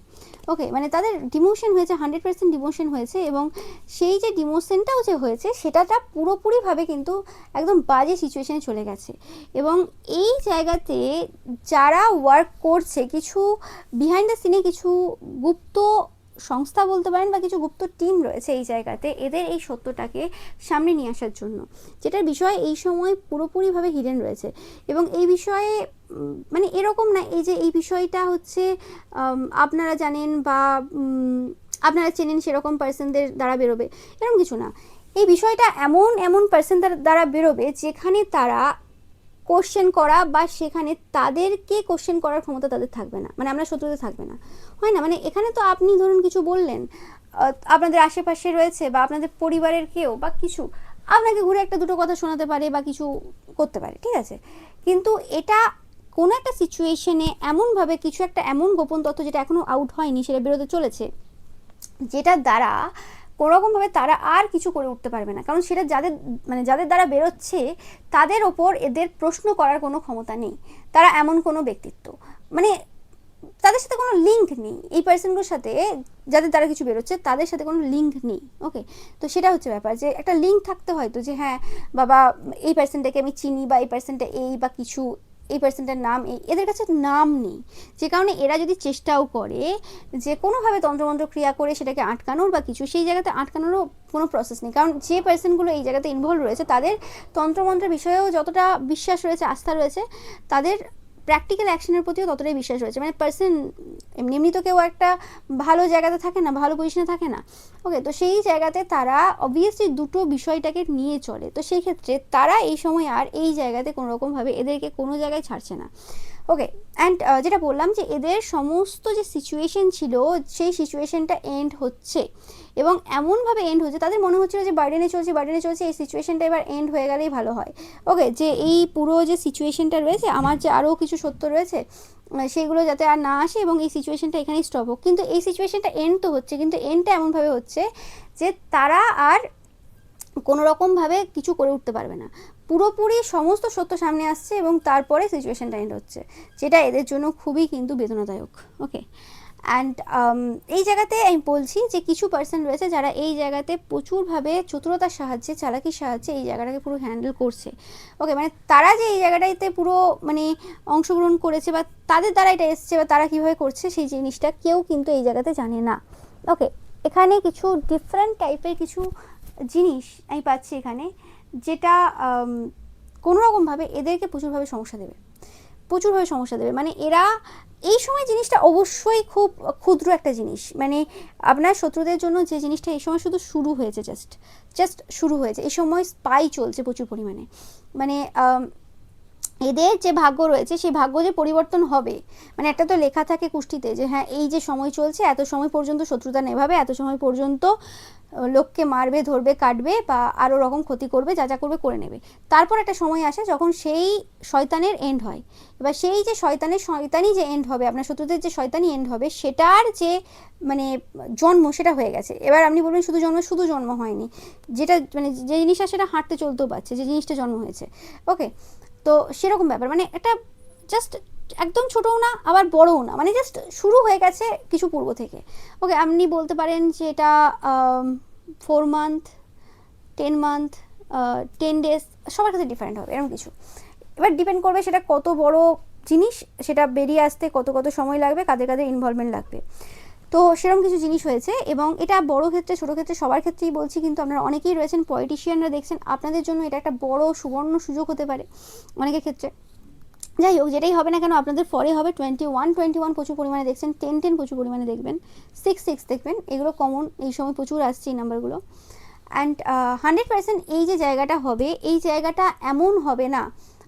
S1: ওকে, মানে তাদের ডিমোশন হয়েছে, 100% ডিমোশন হয়েছে, এবং সেই যে ডিমোশনটাও যে হয়েছে সেটাটা পুরোপুরিভাবে কিন্তু একদম বাজে সিচুয়েশানে চলে গেছে। এবং এই জায়গাতে যারা ওয়ার্ক করছে, কিছু বিহাইন্ড দ্য সিনে কিছু গুপ্ত সংস্থা বলতে পারেন, বা কিছু গুপ্ত টিম রয়েছে এই জায়গাতে, এদের এই সত্যটাকে সামনে নিয়ে আসার জন্য, যেটার বিষয়ে এই সময় পুরোপুরিভাবে হিডেন রয়েছে। এবং এই বিষয়ে মানে এরকম না এই যে এই বিষয়টা হচ্ছে আপনারা জানেন বা আপনারা চেনেন সেরকম পার্সনদের দ্বারা বেরোবে, এরকম কিছু না। এই বিষয়টা এমন এমন পার্সন দ্বারা বেরোবে যেখানে তারা কোশ্চেন করা, বা সেখানে তাদেরকে কোশ্চেন করার ক্ষমতা তাদের থাকবে না, মানে আমরা শত্রুতে থাকবে না, হয় না? মানে এখানে তো আপনি ধরুন কিছু বললেন, আপনাদের আশেপাশে রয়েছে বা আপনাদের পরিবারের কেউ বা কিছু আপনাকে ঘুরে একটা দুটো কথা শোনাতে পারে বা কিছু করতে পারে, ঠিক আছে, কিন্তু এটা কোনো একটা সিচুয়েশনে এমনভাবে কিছু একটা এমন গোপন তথ্য যেটা এখনও আউট হয়নি, সেটা বেরোতে চলেছে, যেটার দ্বারা কোনোরকমভাবে তারা আর কিছু করে উঠতে পারবে না, কারণ সেটা যাদের দ্বারা বেরোচ্ছে তাদের ওপর এদের প্রশ্ন করার কোনো ক্ষমতা নেই। তারা এমন কোনো ব্যক্তিত্ব, মানে তাদের সাথে কোনো লিঙ্ক নেই, এই পার্সনগুলোর সাথে যাদের দ্বারা কিছু বেরোচ্ছে তাদের সাথে কোনো লিঙ্ক নেই। ওকে, তো সেটা হচ্ছে ব্যাপার, যে একটা লিঙ্ক থাকতে হয় তো, যে হ্যাঁ বাবা এই পার্সনটাকে আমি চিনি, বা এই পার্সনটা এই বা কিছু, এই পার্সনটার নাম এই, এদের কাছে নাম নেই, যে কারণে এরা যদি চেষ্টাও করে যে কোনোভাবে তন্ত্রমন্ত্র ক্রিয়া করে সেটাকে আটকানোর বা কিছু, সেই জায়গাতে আটকানোরও কোনো প্রসেস নেই, কারণ যে পার্সনগুলো এই জায়গাতে ইনভলভ রয়েছে তাদের তন্ত্রমন্ত্রের বিষয়েও যতটা বিশ্বাস রয়েছে, আস্থা রয়েছে, তাদের প্র্যাকটিক্যাল অ্যাকশনের প্রতিও ততটাই বিশ্বাস রয়েছে। মানে পার্সন এমনি তো কেউ একটা ভালো জায়গাতে থাকে না, ভালো পজিশনে থাকে না। ওকে, তো সেই জায়গাতে তারা অবভিয়াসলি দুটো বিষয়টাকে নিয়ে চলে, তো সেই ক্ষেত্রে তারা এই সময় আর এই জায়গাতে কোনোরকমভাবে এদেরকে কোনো জায়গায় ছাড়ছে না। ওকে। অ্যান্ড যেটা বললাম যে এদের সমস্ত যে সিচুয়েশন ছিল সেই সিচুয়েশনটা এন্ড হচ্ছে, এবং এমনভাবে এন্ড হচ্ছে তাদের মনে হচ্ছিল যে বার্ডেনে চলছে, এই সিচুয়েশনটা এবার এন্ড হয়ে গেলেই ভালো হয়। ওকে, যে এই পুরো যে সিচুয়েশনটা রয়েছে, আমার যে আরও কিছু সত্য রয়েছে সেগুলো যাতে আর না আসে এবং এই সিচুয়েশনটা এখানেই স্টপ হোক। কিন্তু এই সিচুয়েশনটা এন্ড তো হচ্ছে, কিন্তু এন্ডটা এমনভাবে হচ্ছে যে তারা আর কোনো রকমভাবে কিছু করে উঠতে পারবে না, পুরোপুরি সমস্ত সত্য সামনে আসছে এবং তারপরে সিচুয়েশনটা এন্ড হচ্ছে, যেটা এদের জন্য খুবই কিন্তু বেদনাদায়ক। ওকে। অ্যান্ড এই জায়গাতে আমি বলছি যে কিছু পার্সন রয়েছে যারা এই জায়গাতে প্রচুরভাবে চতুরতার সাহায্যে, চালাকির সাহায্যে এই জায়গাটাকে পুরো হ্যান্ডেল করছে। ওকে, মানে তারা যে এই জায়গাটাতে পুরো মানে অংশগ্রহণ করেছে বা তাদের দ্বারা এটা এসছে বা তারা কীভাবে করছে সেই জিনিসটা কেউ কিন্তু এই জায়গাতে জানে না। ওকে, এখানে কিছু ডিফারেন্ট টাইপের কিছু জিনিস আমি পাচ্ছি এখানে, যেটা কোনোরকমভাবে এদেরকে প্রচুরভাবে সমস্যা দেবে। মানে এরা এই সময় জিনিসটা অবশ্যই খুব ক্ষুদ্র একটা জিনিস, মানে আপনার শত্রুদের জন্য যে জিনিসটা এই সময় শুধু শুরু হয়েছে, জাস্ট শুরু হয়েছে। এই সময় স্পাই চলছে প্রচুর পরিমাণে, মানে এদের যে ভাগ্য রয়েছে সেই ভাগ্য যে পরিবর্তন হবে, মানে একটা তো লেখা থাকে কুষ্টিতে যে হ্যাঁ এই যে সময় চলছে, এত সময় পর্যন্ত শত্রুতা নেভাবে, এত সময় পর্যন্ত লোককে মারবে, ধরবে, কাটবে বা আরও রকম ক্ষতি করবে, যা করবে করে নেবে। তারপর একটা সময় আসে যখন সেই শয়তানের এন্ড হয়। এবার সেই যে শয়তানি যে এন্ড হবে, আপনার শত্রুদের যে শয়তানি এন্ড হবে, সেটার যে মানে জন্ম সেটা হয়ে গেছে। এবার আপনি বলবেন শুধু জন্ম হয়নি, যেটা মানে যে জিনিসটা সেটা হাঁটতে চলতেও পারছে, যে জিনিসটা জন্ম হয়েছে। ওকে, তো সেরকম ব্যাপার, মানে একটা জাস্ট একদম ছোটও না আবার বড়ও না, মানে জাস্ট শুরু হয়ে গেছে কিছু পূর্ব থেকে। ওকে, আপনি বলতে পারেন যে এটা 4 মান্থ, 10 মান্থ, 10 ডেজ, সবার কাছে ডিফারেন্ট হবে এরকম কিছু। এবার ডিপেন্ড করবে সেটা কত বড় জিনিস, সেটা বেরিয়ে আসতে কত সময় লাগবে, কাদের ইনভলভমেন্ট লাগবে। তো সেরকম কিছু জিনিস হয়েছে, এবং এটা বড় ক্ষেত্রে ছোটো ক্ষেত্রে সবার ক্ষেত্রেই বলছি, কিন্তু আপনারা অনেকেই রয়েছেন পলিটিশিয়ানরা দেখছেন, আপনাদের জন্য এটা একটা বড় সুবর্ণ সুযোগ হতে পারে অনেকের ক্ষেত্রে। যাই হোক, যেটাই হবে না কেন আপনাদের ফরে হবে 21 প্রচুর পরিমাণে দেখছেন, 10 প্রচুর পরিমাণে দেখবেন, 6 দেখবেন, এগুলো কমন এই সময় প্রচুর আসছে এই নাম্বারগুলো। অ্যান্ড 100% এই যে জায়গাটা হবে, এই জায়গাটা এমন হবে না,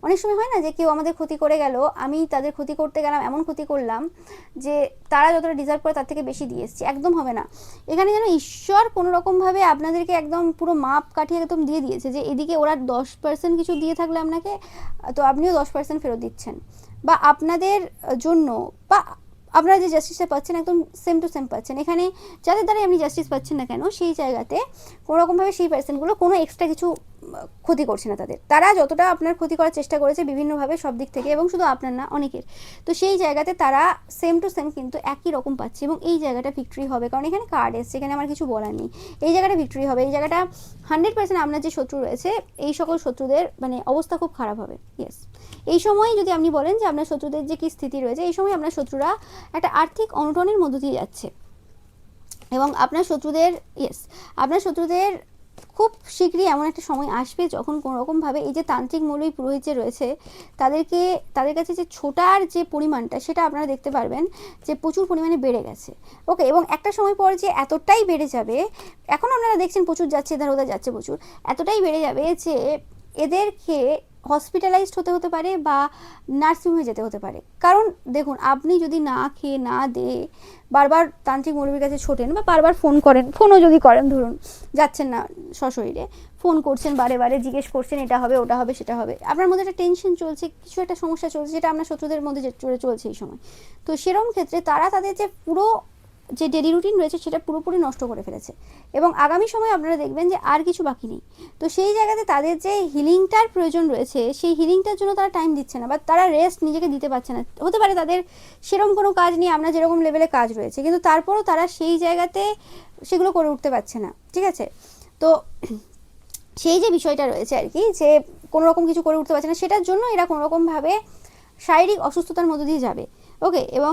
S1: অনেক সময় হয় না যে কেউ আমাদের ক্ষতি করে গেল, আমি তাদের ক্ষতি করতে গেলাম, এমন ক্ষতি করলাম যে তারা যতটা ডিজার্ভ করে তার থেকে বেশি দিয়ে এসছি, একদম হবে না। এখানে যেন ঈশ্বর কোনো রকমভাবে আপনাদেরকে একদম পুরো মাপ কাঠিয়ে একদম দিয়ে দিয়েছে, যে এদিকে ওরা 10% কিছু দিয়ে থাকলে আপনাকে, তো আপনিও 10% ফেরত দিচ্ছেন, বা আপনাদের জন্য বা আপনারা যে জাস্টিসটা পাচ্ছেন একদম সেম টু সেম পাচ্ছেন। এখানে যাদের দ্বারা আপনি জাস্টিস পাচ্ছেন না কেন, সেই জায়গাতে কোনোরকমভাবে সেই পার্সনগুলো কোনো এক্সট্রা কিছু ক্ষতি করছে না তাদের, তারা যতটা আপনার ক্ষতি করার চেষ্টা করেছে বিভিন্নভাবে সব দিক থেকে, এবং শুধু আপনার না অনেকের, তো সেই জায়গাতে তারা সেম টু সেম কিন্তু একই রকম পাচ্ছে, এবং এই জায়গাটা ভিক্টরি হবে, কারণ এখানে কার্ড এসছে, এখানে আমার কিছু বলার নেই, এই জায়গাটা ভিক্টরি হবে, এই জায়গাটা 100% আপনার যে শত্রু রয়েছে এই সকল শত্রুদের মানে অবস্থা খুব খারাপ হবে। ইয়েস, এই সময় যদি আপনি বলেন যে আপনার শত্রুদের যে কী স্থিতি রয়েছে, এই সময় আপনার শত্রুরা একটা আর্থিক অনটনের মধ্য দিয়ে যাচ্ছে, এবং আপনার শত্রুদের খুব শীঘ্রই এমন একটা সময় আসবে যখন কোনো রকমভাবে এই যে তান্ত্রিক মৌলবী পুরোহিত যে রয়েছে তাদের কাছে যে ছোটার যে পরিমাণটা সেটা আপনারা দেখতে পারবেন যে প্রচুর পরিমাণে বেড়ে গেছে। ওকে, এবং একটা সময় পর যে এতটাই বেড়ে যাবে, এখন আপনারা দেখছেন প্রচুর যাচ্ছে, এধার ওধার যাচ্ছে প্রচুর, এতটাই বেড়ে যাবে যে এদেরকে হসপিটালাইজড হতে পারে বা নার্সিংহোমে যেতে হতে পারে। কারণ দেখুন, আপনি যদি না খেয়ে না দিয়ে বারবার তান্ত্রিক মৌলবীর কাছে ছোটেন বা বারবার ফোনও যদি করেন, ধরুন যাচ্ছেন না সশরীরে, ফোন করছেন বারে জিজ্ঞেস করছেন এটা হবে ওটা হবে সেটা হবে, আপনার মধ্যে একটা টেনশন চলছে, কিছু একটা সমস্যা চলছে, যেটা আপনার শত্রুদের মধ্যে চলছে এই সময়। তো সেরকম ক্ষেত্রে তারা তাদের যে পুরো যে ডেলি রুটিন রয়েছে সেটা পুরোপুরি নষ্ট করে ফেলেছে, এবং আগামী সময় আপনারা দেখবেন যে আর কিছু বাকি নেই। তো সেই জায়গাতে তাদের যে হিলিংটার প্রয়োজন রয়েছে, সেই হিলিংটার জন্য তারা টাইম দিচ্ছে না, বা তারা রেস্ট নিজেকে দিতে পারছে না। হতে পারে তাদের সেরকম কোনো কাজ নিয়ে আমরা যেরকম লেভেলে কাজ রয়েছে, কিন্তু তারপরও তারা সেই জায়গাতে সেগুলো করে উঠতে পারছে না, ঠিক আছে। তো সেই যে বিষয়টা রয়েছে আর কি, যে কোনো রকম কিছু করে উঠতে পারছে না, সেটার জন্য এরা কোনোরকমভাবে শারীরিক অসুস্থতার মধ্যে দিয়ে যাবে। ওকে, এবং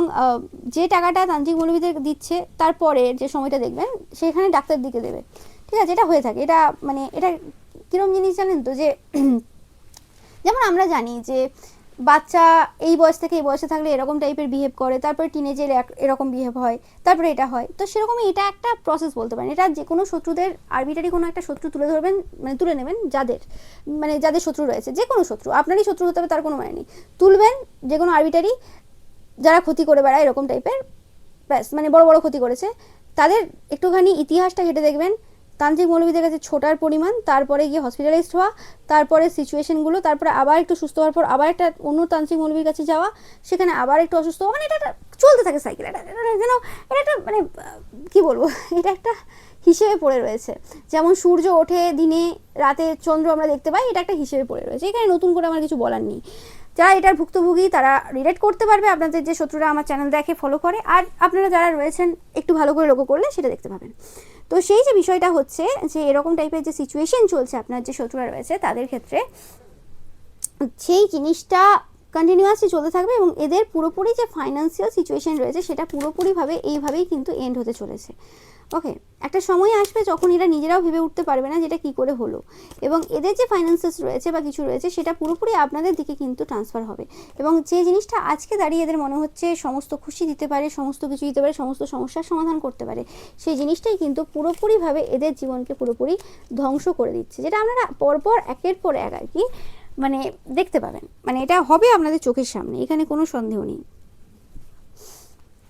S1: যে টাকাটা তান্ত্রিক মৌলবীদের দিচ্ছে তারপরে যে সময়টা দেখবেন সেখানে ডাক্তার দিকে দেবে, ঠিক আছে। এটা হয়ে থাকে, এটা মানে এটা কীরকম জিনিস জানেন তো, যে যেমন আমরা জানি যে বাচ্চা এই বয়স থেকে এই বয়সে থাকলে এরকম টাইপের বিহেভ করে, তারপরে টিনেজে এরকম বিহেভ হয়, তারপরে এটা হয়। তো সেরকমই এটা একটা প্রসেস বলতে পারেন। এটা যে কোনো শত্রুদের আরবিটারি কোনো একটা শত্রু তুলে ধরবেন, মানে তুলে নেবেন, যাদের শত্রু রয়েছে, যে কোনো শত্রু, আপনারই শত্রু হতে হবে তার কোনো মানে নেই, তুলবেন যে কোনো আরবিটারি যারা ক্ষতি করে বেড়ায় এরকম টাইপের, ব্যাস মানে বড় বড় ক্ষতি করেছে, তাদের একটুখানি ইতিহাসটা ঘেটে দেখবেন, তান্ত্রিক মৌলবীদের কাছে ছোটার পরিমাণ, তারপরে গিয়ে হসপিটালাইজড হওয়া, তারপরে সিচুয়েশনগুলো, তারপরে আবার একটু সুস্থ হওয়ার পর আবার একটা অন্য তান্ত্রিক মৌলবীর কাছে যাওয়া, সেখানে আবার একটু অসুস্থ হওয়া, মানে এটা চলতে থাকে সাইকেল। এটা যেন এটা একটা মানে কী বলবো, এটা একটা হিসেবে পড়ে রয়েছে। যেমন সূর্য ওঠে দিনে, রাতে চন্দ্র আমরা দেখতে পাই, এটা একটা হিসেবে পড়ে রয়েছে। এখানে নতুন করে আমার কিছু বলার নেই। যারা এটার ভুক্তভোগী তারা রিলেট করতে পারবে, আপনাদের যে শত্রুরা আমার চ্যানেল দেখে, ফলো করে, আর আপনারা যারা রয়েছেন একটু ভালো করে লক্ষ্য করলে সেটা দেখতে পাবেন। তো সেই যে বিষয়টা হচ্ছে যে এরকম টাইপের যে সিচুয়েশন চলছে আপনার যে শত্রুরা রয়েছে তাদের ক্ষেত্রে, সেই জিনিসটা কন্টিনিউয়াসলি চলতে থাকবে এবং এদের পুরোপুরি যে ফাইন্যান্সিয়াল সিচুয়েশন রয়েছে সেটা পুরোপুরিভাবে এইভাবেই কিন্তু এন্ড হতে চলেছে। ওকে, একটা সময় আসবে যখন এরা নিজেরাও ভেবে উঠতে পারবে না যেটা কী করে হলো, এবং এদের যে ফাইন্যান্সেস রয়েছে বা কিছু রয়েছে সেটা পুরোপুরি আপনাদের দিকে কিন্তু ট্রান্সফার হবে। এবং যে জিনিসটা আজকে দাঁড়িয়ে এদের মনে হচ্ছে সমস্ত খুশি দিতে পারে, সমস্ত কিছু দিতে পারে, সমস্ত সমস্যার সমাধান করতে পারে, সেই জিনিসটাই কিন্তু পুরোপুরিভাবে এদের জীবনকে পুরোপুরি ধ্বংস করে দিচ্ছে, যেটা আপনারা পরপর একের পর এক আর কি মানে দেখতে পাবেন। মানে এটা হবে আপনাদের চোখের সামনে, এখানে কোনো সন্দেহ নেই।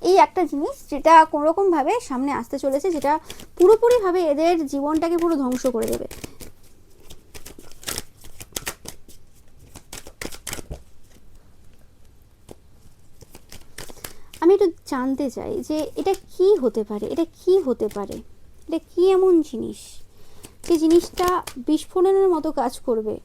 S1: এই একটা জিনিস যেটা কোনোরকমভাবে সামনে আসতে চলেছে, যেটা পুরোপুরিভাবে এদের জীবনটাকে পুরো ধ্বংস করে দেবে। আমি একটু জানতে চাই যে এটা কি হতে পারে, এটা কি হতে পারে, এটা কি এমন জিনিস যে জিনিসটা বিস্ফোরণের মতো কাজ করবে।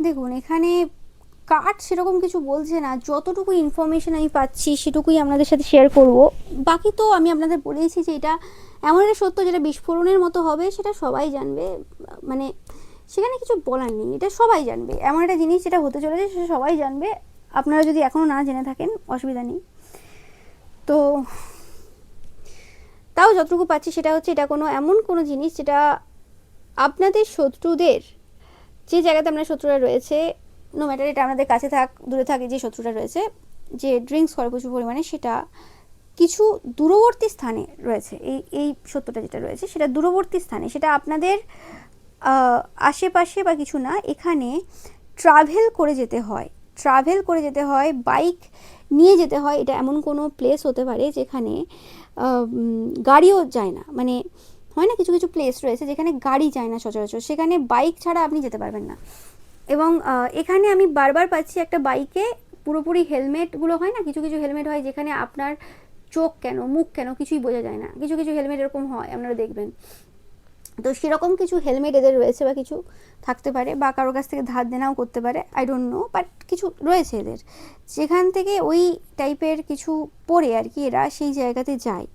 S1: দেখুন, এখানে কার্ড সেরকম কিছু বলছে না, যতটুকু ইনফরমেশন আমি পাচ্ছি সেটুকুই আপনাদের সাথে শেয়ার করব। বাকি তো আমি আপনাদের বলেইছি যে এটা এমন একটা সত্য যেটা বিস্ফোরণের মতো হবে, সেটা সবাই জানবে, মানে সেখানে কিছু বলার নেই, এটা সবাই জানবে। এমন একটা জিনিস যেটা হতে চলেছে সেটা সবাই জানবে, আপনারা যদি এখনও না জেনে থাকেন অসুবিধা নেই। তো তাও যতটুকু পাচ্ছি সেটা হচ্ছে এটা এমন কোনো জিনিস যেটা আপনাদের শত্রুদের, যে জায়গাতে আপনার শত্রুরা রয়েছে, নো ম্যাটার এটা আপনাদের কাছে থাক দূরে থাকে, যে শত্রুরা রয়েছে যে ড্রিঙ্কস করে প্রচুর পরিমাণে, সেটা কিছু দূরবর্তী স্থানে রয়েছে। এই সত্যটা যেটা রয়েছে সেটা দূরবর্তী স্থানে, সেটা আপনাদের আশেপাশে বা কিছু না, এখানে ট্রাভেল করে যেতে হয়, বাইক নিয়ে যেতে হয়। এটা এমন কোনো প্লেস হতে পারে যেখানে গাড়িও যায় না, মানে হয় না কিছু কিছু প্লেস রয়েছে যেখানে গাড়ি যায় না সচরাচর, সেখানে বাইক ছাড়া আপনি যেতে পারবেন না। এবং এখানে আমি বারবার পাচ্ছি একটা বাইকে পুরোপুরি হেলমেটগুলো হয় না, কিছু কিছু হেলমেট হয় যেখানে আপনার চোখ কেন মুখ কেন কিছুই বোঝা যায় না, কিছু কিছু হেলমেট এরকম হয় আপনারা দেখবেন। তো সেরকম কিছু হেলমেট এদের রয়েছে বা কিছু থাকতে পারে, বা কারোর কাছ থেকে ধার দেনাও করতে পারে, আই ডোন্ট নো, বাট কিছু রয়েছে এদের, যেখান থেকে ওই টাইপের কিছু পরে আর কি এরা সেই জায়গাতে যায়।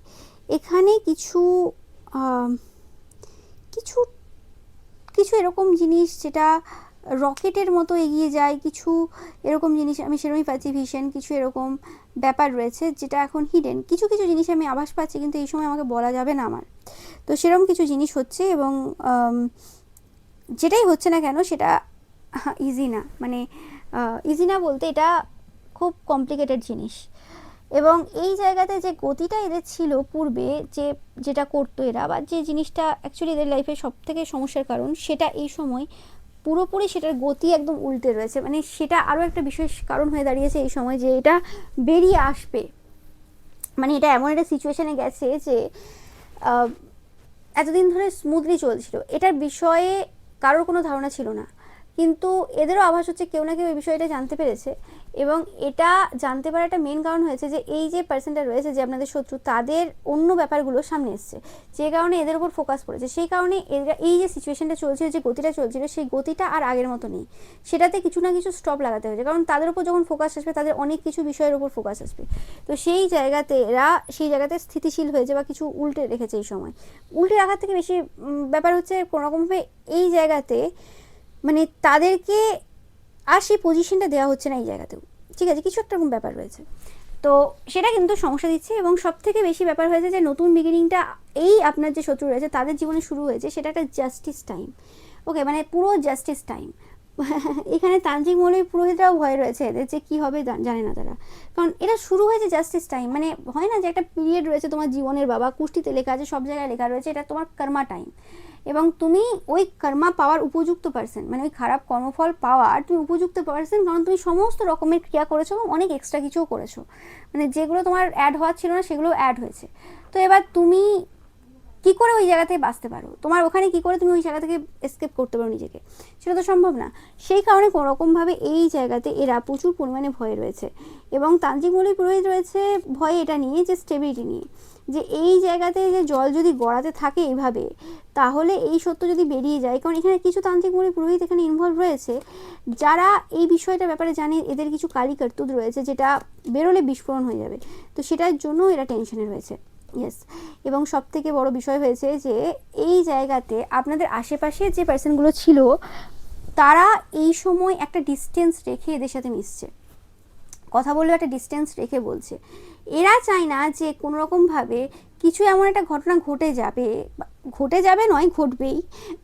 S1: এখানে কিছু কিছু কিছু এরকম জিনিস যেটা রকেটের মতো এগিয়ে যায়, কিছু এরকম জিনিস আমি সেরকমই পাচ্ছি, ভিশন কিছু এরকম ব্যাপার রয়েছে যেটা এখন হিডেন, কিছু কিছু জিনিস আমি আভাস পাচ্ছি কিন্তু এই সময় আমাকে বলা যাবে না আমার। তো সেরকম কিছু জিনিস হচ্ছে, এবং যেটাই হচ্ছে না কেন সেটা ইজি না, মানে ইজি না বলতে এটা খুব কমপ্লিকেটেড জিনিস। এবং এই জায়গাতে যে গতিটা এদের ছিল পূর্বে, যেটা করতো এরা, বা যে জিনিসটা অ্যাকচুয়ালি এদের লাইফে সব থেকে সমস্যার কারণ, সেটা এই সময় পুরোপুরি সেটার গতি একদম উল্টে রয়েছে। মানে সেটা আরও একটা বিশেষ কারণ হয়ে দাঁড়িয়েছে এই সময় যে এটা বেরিয়ে আসবে। মানে এটা এমন একটা সিচুয়েশানে গেছে যে এতদিন ধরে স্মুথলি চলছিল, এটার বিষয়ে কারোর কোনো ধারণা ছিল না, কিন্তু এদেরও আভাস হচ্ছে কেউ না কেউ এই বিষয়টা জানতে পেরেছে এবং এটা জানতে পারার একটা মেন কারণ হয়েছে যে এই যে পার্সনটা রয়েছে যে আপনাদের শত্রু, তাদের অন্য ব্যাপারগুলো সামনে এসছে, যে কারণে এদের উপর ফোকাস পড়েছে। সেই কারণে এরা এই যে সিচুয়েশনটা চলছিল, যে গতিটা চলছিল, সেই গতিটা আর আগের মতো নেই, সেটাতে কিছু না কিছু স্টপ লাগাতে হয়েছে। কারণ তাদের উপর যখন ফোকাস আসবে, তাদের অনেক কিছু বিষয়ের উপর ফোকাস আসবে। তো সেই জায়গাতে এরা সেই জায়গাতে স্থিতিশীল হয়েছে বা কিছু উল্টে রেখেছে। এই সময় উল্টে রাখার থেকে বেশি ব্যাপার হচ্ছে কোনোরকমভাবে এই জায়গাতে মানে তাদেরকে আর সেই পজিশনটা দেওয়া হচ্ছে না এই জায়গাতেও, ঠিক আছে, কিছু একটা রকম ব্যাপার রয়েছে। তো সেটা কিন্তু সমস্যা দিচ্ছে। এবং সব থেকে বেশি ব্যাপার হয়েছে যে নতুন বিগিনিংটা এই আপনার যে শত্রু রয়েছে তাদের জীবনে শুরু হয়েছে, সেটা একটা জাস্টিস টাইম। ওকে, মানে পুরো জাস্টিস টাইম। এখানে তান্ত্রিক মৌলবী পুরোহিতরাও ভয় রয়েছে এদের, যে কী হবে জানে না তারা, কারণ এটা শুরু হয়েছে জাস্টিস টাইম। মানে হয় না যে একটা পিরিয়ড রয়েছে তোমার জীবনের, বাবা কুষ্টিতে লেখা আছে, সব জায়গায় লেখা রয়েছে, এটা তোমার কর্মা টাইম, এবং তুমি ওই কর্মা পাওয়ার উপযুক্ত পারসন, মানে ওই খারাপ কর্মফল পাওয়ার তুমি উপযুক্ত পারসন, কারণ তুমি সমস্ত রকমের ক্রিয়া করেছো এবং অনেক এক্সট্রা কিছুও করেছো, মানে যেগুলো তোমার অ্যাড হওয়ার ছিল না সেগুলো অ্যাড হয়েছে। তো এবার তুমি কি করে ওই জায়গা থেকে বাঁচতে পারো, তোমার ওখানে কি করে তুমি ওই জায়গা থেকে এসকেপ করতে পারো নিজেকে, সেটা তো সম্ভব না। সেই কারণে কোনোরকমভাবে এই জায়গাতে এরা প্রচুর পরিমাণে ভয় রয়েছে। এবং তান্ত্রিক মৌলবী পুরোহিত রয়েছে ভয় এটা নিয়ে, যে স্টেবিলিটি নিয়ে, যে এই জায়গাতে যে জল যদি গড়াতে থাকে এইভাবে, তাহলে এই সত্য যদি বেরিয়ে যায়, কারণ এখানে কিছু তান্ত্রিক মৌলবী পুরোহিত এখানে ইনভলভ রয়েছে যারা এই বিষয়টার ব্যাপারে জানে এদের কিছু কালি কার্তুদ রয়েছে, যেটা বেরোলে বিস্ফোরণ হয়ে যাবে। তো সেটার জন্য এরা টেনশনে রয়েছে। ইয়েস, এবং সব থেকে বড় বিষয় হয়েছে যে এই জায়গাতে আপনাদের আশেপাশে যে পার্সনগুলো ছিল, তারা এই সময় একটা ডিস্টেন্স রেখে এদের সাথে মিশছে, কথা বললেও একটা ডিস্টেন্স রেখে বলছে। এরা চায় না যে কোনোরকমভাবে কিছু এমন একটা ঘটনা ঘটে যাবে নয়, ঘটবেই।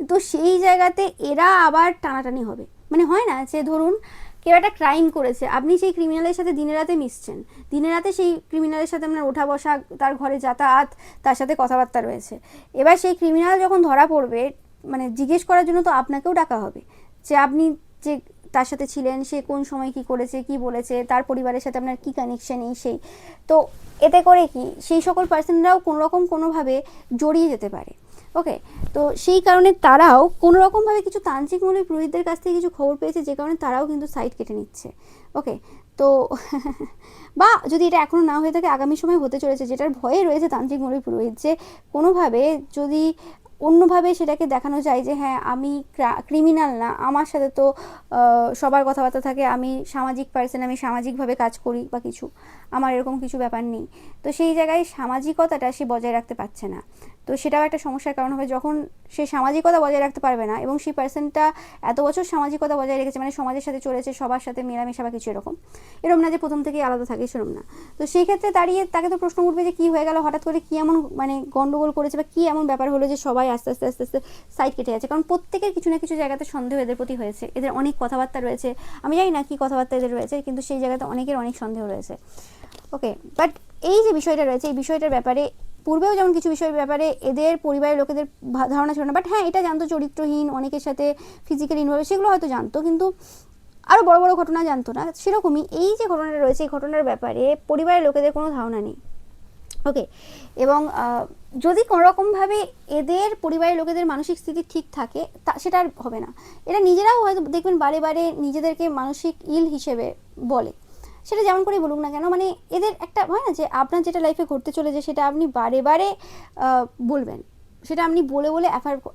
S1: তো সেই জায়গাতে এরা আবার টানাটানি হবে। মানে হয় না যে ধরুন কেউ একটা ক্রাইম করেছে, আপনি সেই ক্রিমিনালের সাথে দিনে রাতে মিশছেন, দিনে রাতে সেই ক্রিমিনালের সাথে আপনার ওঠা বসা, তার ঘরে যাতায়াত, তার সাথে কথাবার্তা রয়েছে। এবার সেই ক্রিমিনাল যখন ধরা পড়বে, মানে জিজ্ঞেস করার জন্য তো আপনাকেও ডাকা হবে যে আপনি যে তার সাথে ছিলেন, সে কোন সময় কি করেছে, কি বলেছে, তার পরিবারের সাথে আপনার কি কানেকশন, এই সেই। তো এতে করে কি সেই সকল পার্সনরাও কোনোরকম কোনোভাবে জড়িয়ে যেতে পারে। ওকে, তো সেই কারণে তারাও কোনোরকমভাবে কিছু তান্ত্রিক মৌলবী পুরোহিতদের কাছ থেকে কিছু খবর পেয়েছে, যে কারণে তারাও কিন্তু সাইড কেটে নিচ্ছে। ওকে, তো বা যদি এটা এখনও না হয়ে থাকে, আগামী সময় হতে চলেছে, যেটার ভয়ে রয়েছে তান্ত্রিক মৌলবী পুরোহিত, যে কোনোভাবে যদি অন্যভাবে সেটাকে দেখানো যায় যে হ্যাঁ আমি ক্রিমিনাল না, আমার সাথে তো সবার কথাবার্তা থাকে, আমি সামাজিক পার্সন, আমি সামাজিকভাবে কাজ করি বা কিছু, আমার এরকম কিছু ব্যাপার নেই। তো সেই জায়গায় সামাজিকতাটা সে বজায় রাখতে পারছে না। তো সেটাও একটা সমস্যার কারণ হবে, যখন সে সামাজিকতা বজায় রাখতে পারবে না, এবং সেই পার্সনটা এত বছর সামাজিকতা বজায় রেখেছে, মানে সমাজের সাথে চলেছে, সবার সাথে মেলামেশা বা কিছু এরকম না যে প্রথম থেকেই আলাদা থাকে, সেরকম না। তো সেই ক্ষেত্রে দাঁড়িয়ে তাকে তো প্রশ্ন উঠবে যে কী হয়ে গেল, হঠাৎ করে কী এমন মানে গন্ডগোল করেছে, বা কী এমন ব্যাপার হলো যে সবাই আস্তে আস্তে আস্তে আস্তে সাইড কেটে যাচ্ছে। কারণ প্রত্যেকের কিছু না কিছু জায়গাতে সন্দেহ এদের প্রতি হয়েছে, এদের অনেক কথাবার্তা রয়েছে, আমি জানি না কী কথাবার্তা এদের রয়েছে, কিন্তু সেই জায়গাতে অনেকের অনেক সন্দেহ রয়েছে। ওকে, বাট এই যে বিষয়টা রয়েছে, এই বিষয়টার ব্যাপারে পূর্বেও যেমন কিছু বিষয়ের ব্যাপারে এদের পরিবারের লোকেদের ধারণা ছিল না, বাট হ্যাঁ এটা জানতো চরিত্রহীন, অনেকের সাথে ফিজিক্যালি ইনভলভ, সেগুলো হয়তো জানতো, কিন্তু আরও বড় বড় ঘটনা জানতো না। সেরকমই এই যে ঘটনাটা রয়েছে, এই ঘটনার ব্যাপারে পরিবারের লোকেদের কোনো ধারণা নেই। ওকে, এবং যদি কোনোরকমভাবে এদের পরিবারের লোকেদের মানসিক স্থিতি ঠিক থাকে, সেটা আর হবে না। এরা নিজেরাও হয়তো দেখবেন বারে বারে নিজেদেরকে মানসিক ইল হিসেবে বলে, সেটা যেমন করেই বলুক না কেন, মানে এদের একটা হয় না যে আপনার যেটা লাইফে ঘটতে চলেছে সেটা আপনি বারে বারে বলবেন, সেটা আপনি বলে বলে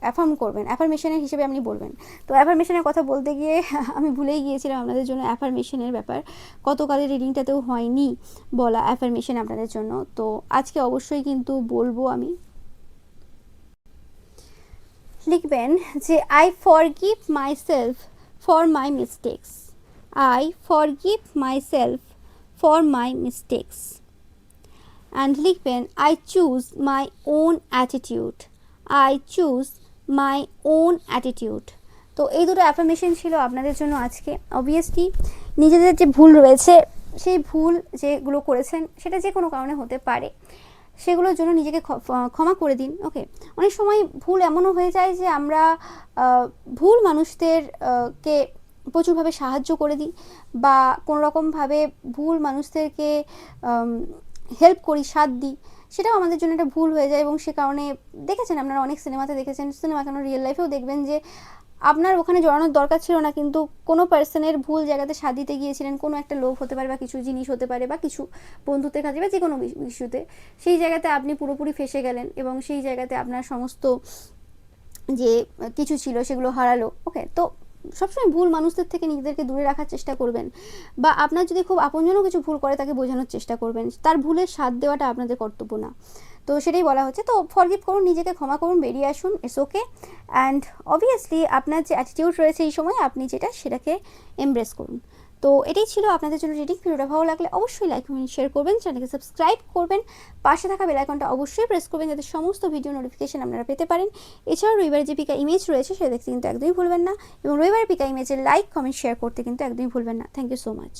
S1: অ্যাফার্ম করবেন, অ্যাফার্মেশনের হিসেবে আপনি বলবেন। তো অ্যাফার্মেশনের কথা বলতে গিয়ে আমি ভুলেই গিয়েছিলাম আপনাদের জন্য অ্যাফার্মেশনের ব্যাপার, গতকালের রিডিংটাতেও হয়নি বলা অ্যাফার্মেশন আপনাদের জন্য, তো আজকে অবশ্যই কিন্তু বলবো আমি। লিখবেন যে I forgive myself for my mistakes, I forgive myself for my mistakes. And লিখবেন I choose my own attitude, I choose my own attitude. তো এই দুটো অ্যাফার্মেশন ছিল আপনাদের জন্য আজকে। অবভিয়াসলি নিজেদের যে ভুল রয়েছে, সেই ভুল যেগুলো করেছেন সেটা যে কোনো কারণে হতে পারে, সেগুলোর জন্য নিজেকে ক্ষমা করে দিন। ওকে, অনেক সময় ভুল এমনও হয়ে যায় যে আমরা ভুল মানুষদের কে প্রচুরভাবে সাহায্য করে দিই, বা কোনোরকমভাবে ভুল মানুষদেরকে হেল্প করি, সাথ দিই, সেটাও আমাদের জন্য একটা ভুল হয়ে যায়। এবং সে কারণে দেখেছেন আপনারা, অনেক সিনেমাতে দেখেছেন, সিনেমা কেন রিয়েল লাইফেও দেখবেন যে আপনার ওখানে জড়ানোর দরকার ছিল না, কিন্তু কোনো পার্সনের ভুল জায়গাতে সাথ দিতে গিয়েছিলেন, কোনো একটা লোভ হতে পারে বা কিছু জিনিস হতে পারে বা কিছু বন্ধুত্বের কাজে বা যে কোনো ইস্যুতে, সেই জায়গাতে আপনি পুরোপুরি ফেসে গেলেন এবং সেই জায়গাতে আপনার সমস্ত যে কিছু ছিল সেগুলো হারালো। ওকে, তো সবসময় ভুল মানুষদের থেকে নিজেদেরকে দূরে রাখার চেষ্টা করবেন, বা আপনার যদি খুব আপনজনও কিছু ভুল করে তাকে বোঝানোর চেষ্টা করবেন, তার ভুলের সাথ দেওয়াটা আপনাদের কর্তব্য না। তো সেটাই বলা হচ্ছে। তো ফরগিভ করুন, নিজেকে ক্ষমা করুন, বেরিয়ে আসুন, ইটস ওকে। অ্যান্ড অবভিয়াসলি আপনার যে অ্যাটিটিউড রয়েছে এই সময়, আপনি সেটাকে এমব্রেস করুন। তো এটাই ছিল আপনাদের জন্য রিডিং। ভিডিওটা ভালো লাগলে অবশ্যই লাইক কমেন্ট শেয়ার করবেন, চ্যানেলকে সাবস্ক্রাইব করবেন, পাশে থাকা বেল আইকনটা অবশ্যই প্রেস করবেন যাতে সমস্ত ভিডিও নোটিফিকেশন আপনারা পেতে পারেন। এছাড়াও রবিবারের যে পিকা ইমেজ রয়েছে সেটা দেখতে কিন্তু একদমই ভুলবেন না, এবং রবিবারের পিকা ইমেজের লাইক কমেন্ট শেয়ার করতে কিন্তু একদমই ভুলবেন না। Thank you so much.